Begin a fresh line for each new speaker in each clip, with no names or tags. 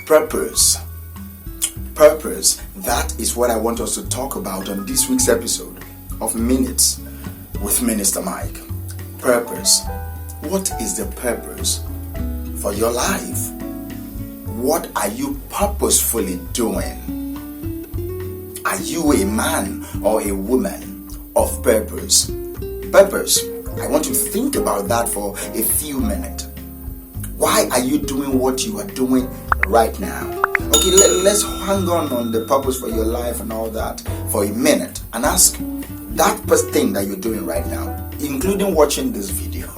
Purpose. Purpose. That is what I want us to talk about on this week's episode of Minutes with MinistaMike. Purpose. What is the purpose for your life? What are you purposefully doing? Are you a man or a woman of purpose? Purpose. I want you to think about that for a few minutes. Why are you doing what you are doing right now? Okay, let's hang on the purpose for your life and all that for a minute and ask that thing that you're doing right now, including watching this video.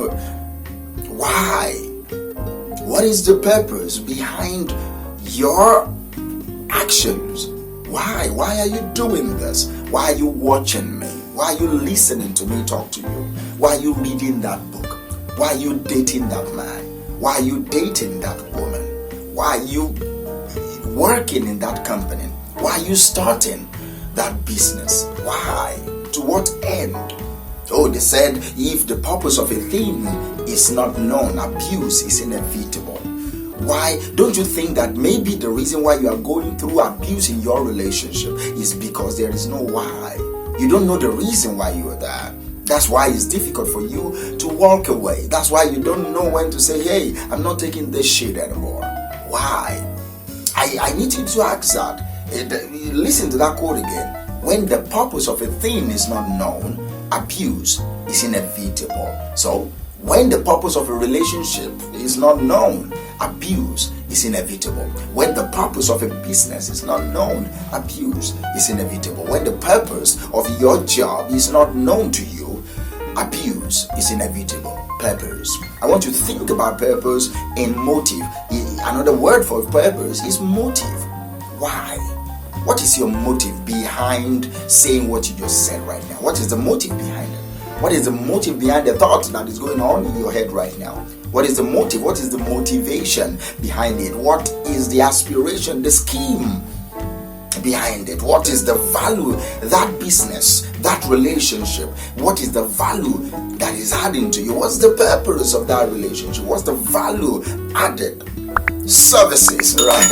Why? What is the purpose behind your actions? Why? Why are you doing this? Why are you watching me? Why are you listening to me talk to you? Why are you reading that book? Why are you dating that man? Why are you dating that woman? Why are you working in that company? Why are you starting that business? Why? To what end? Oh, they said if the purpose of a thing is not known, abuse is inevitable. Why? Don't you think that maybe the reason why you are going through abuse in your relationship is because there is no why? You don't know the reason why you are there. That's why it's difficult for you to walk away. That's why you don't know when to say, hey, I'm not taking this shit anymore. Why? I need you to ask that. Listen to that quote again. When the purpose of a thing is not known, abuse is inevitable. So, when the purpose of a relationship is not known, abuse is inevitable. When the purpose of a business is not known, abuse is inevitable. When the purpose of your job is not known to you, abuse is inevitable. Purpose. I want you to think about purpose and motive. Another word for purpose is motive. Why? What is your motive behind saying what you just said right now? What is the motive behind it? What is the motive behind the thought that is going on in your head right now? What is the motive? What is the motivation behind it? What is the aspiration, the scheme behind it? What is the value, that business, that relationship? What is the value that is adding to you? What's the purpose of that relationship? What's the value added? Services, right?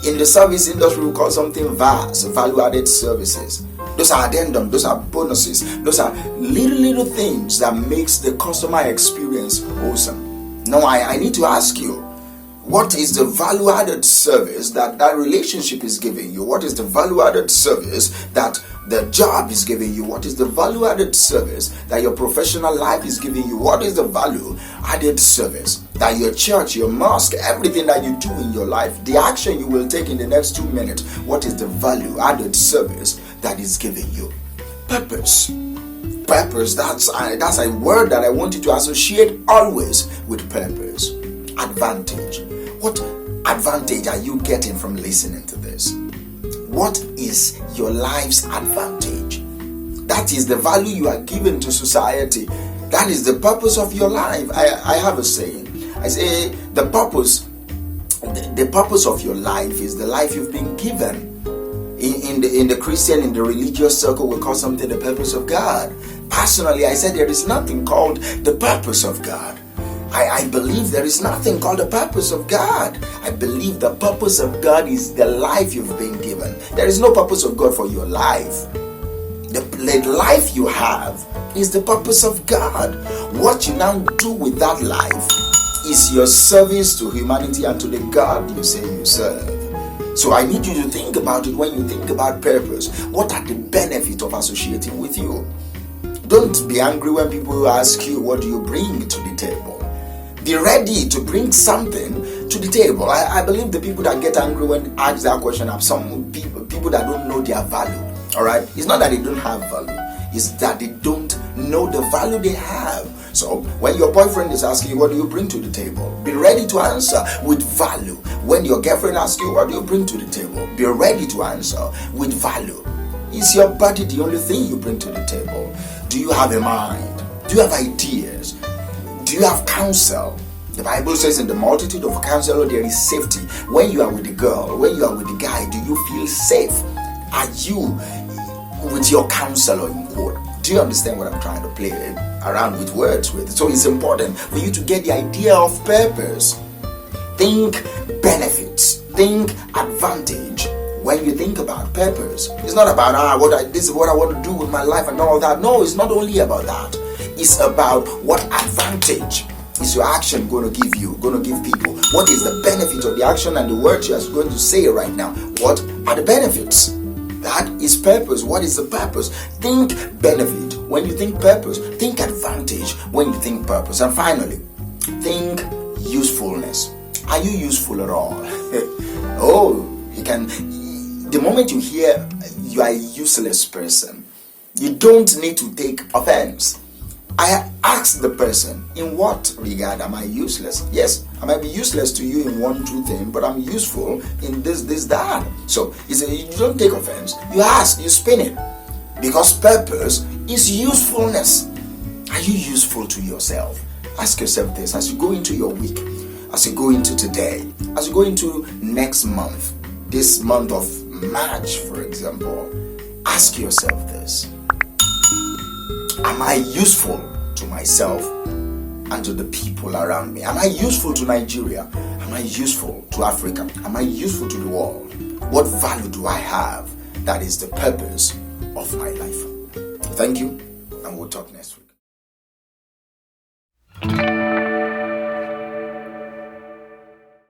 In the service industry, we call something VAS, value-added services. Those are addendum, those are bonuses, those are little things that makes the customer experience awesome. Now, I need to ask you, what is the value-added service that relationship is giving you? What is the value-added service that the job is giving you? What is the value-added service that your professional life is giving you? What is the value-added service that your church, your mosque, everything that you do in your life, the action you will take in the next 2 minutes, what is the value-added service that is giving you? Purpose. Purpose, that's a word that I want you to associate always with purpose. Advantage. What advantage are you getting from listening to this? What is your life's advantage? That is the value you are giving to society. That is the purpose of your life. I have a saying. I say the purpose of your life is the life you've been given. In the Christian, in the religious circle, we call something the purpose of God. Personally, I said there is nothing called the purpose of God. I believe there is nothing called the purpose of God. I believe the purpose of God is the life you've been given. There is no purpose of God for your life. The life you have is the purpose of God. What you now do with that life is your service to humanity and to the God you say you serve. So I need you to think about it when you think about purpose. What are the benefits of associating with you? Don't be angry when people ask you, what do you bring to the table? Be ready to bring something to the table. I believe the people that get angry when asked that question are some people that don't know their value. Alright? It's not that they don't have value. It's that they don't know the value they have. So when your boyfriend is asking you, what do you bring to the table? Be ready to answer with value. When your girlfriend asks you, what do you bring to the table? Be ready to answer with value. Is your body the only thing you bring to the table? Do you have a mind? Do you have ideas? Do you have counsel? The Bible says in the multitude of counsel there is safety. When you are with the girl, when you are with the guy, do you feel safe? Are you with your counselor in quote? Do you understand what I'm trying to play around with words with? So it's important for you to get the idea of purpose. Think benefits. Think advantage. When you think about purpose, it's not about this is what I want to do with my life and all that. No, it's not only about that. It's about what advantage is your action going to give you, going to give people. What is the benefit of the action and the words you are going to say right now? What are the benefits? That is purpose. What is the purpose? Think benefit when you think purpose. Think advantage when you think purpose. And finally, think usefulness. Are you useful at all? The moment you hear you are a useless person, you don't need to take offense. I asked the person, in what regard am I useless? Yes, I might be useless to you in one, two things, but I'm useful in this, that. So you don't take offense. You ask, you spin it. Because purpose is usefulness. Are you useful to yourself? Ask yourself this as you go into your week, as you go into today, as you go into next month, this month of March, for example. Ask yourself this. Am I useful to myself and to the people around me? Am I useful to Nigeria? Am I useful to Africa? Am I useful to the world? What value do I have? That is the purpose of my life. Thank you, and we'll talk next week.